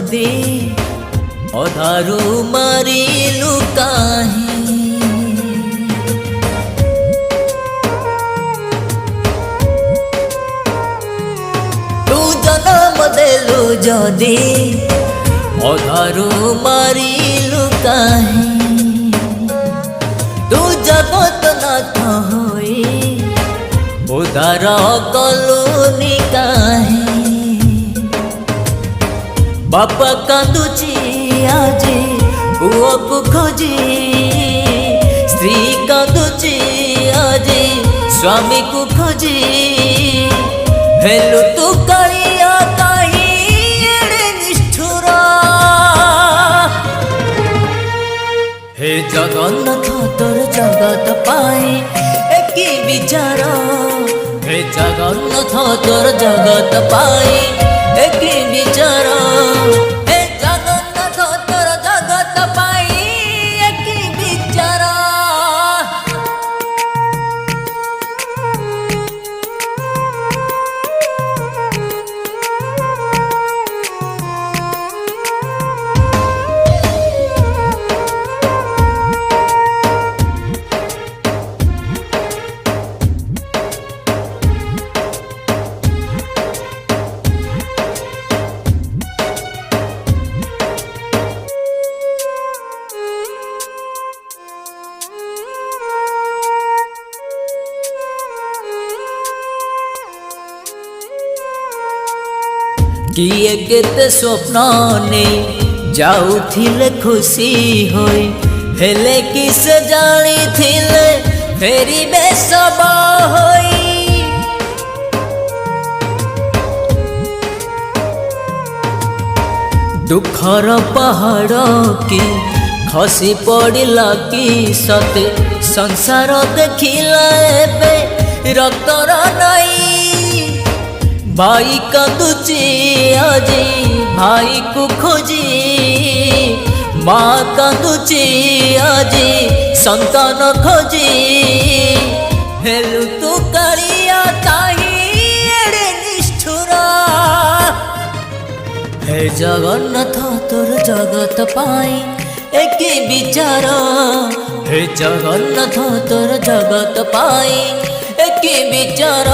जदि अधारू मारिलु काहे तू जन्म देलु जदि अधारू मारिलु काहे तू जगत नाथ होई उदार कलुनी काहे बापा कांदुची आजी पुओ को खोजी स्त्री कांदुची आजी स्वामी को खोजी हेलु तू कालिया काहे एड़े निष्ठुरा हे जगन्नाथ तोर जगत पाई एकी विचार हे जगन्नाथ तोर जगत पाई एकी विचार हे जगन्नाथ तोर जगत पाई एकी विचार किए केते स्वप्न ने जाउथिले खुशी होई हेले किस जानी थिले फेरी बेसब होई दुखर पहाड़ की खसी पड़िला कि सते संसार देखिला एबे रतर नहीं भाई कांदुची आजी भाई को खोजी माँ कांदुची आजी संतान खोजी हेलु तू कालिया काहे एड़े निष्ठुरा हे जगन्नाथ तोर जगत पाई एकी विचार हे जगन्नाथ तोर जगत पाई एकी विचार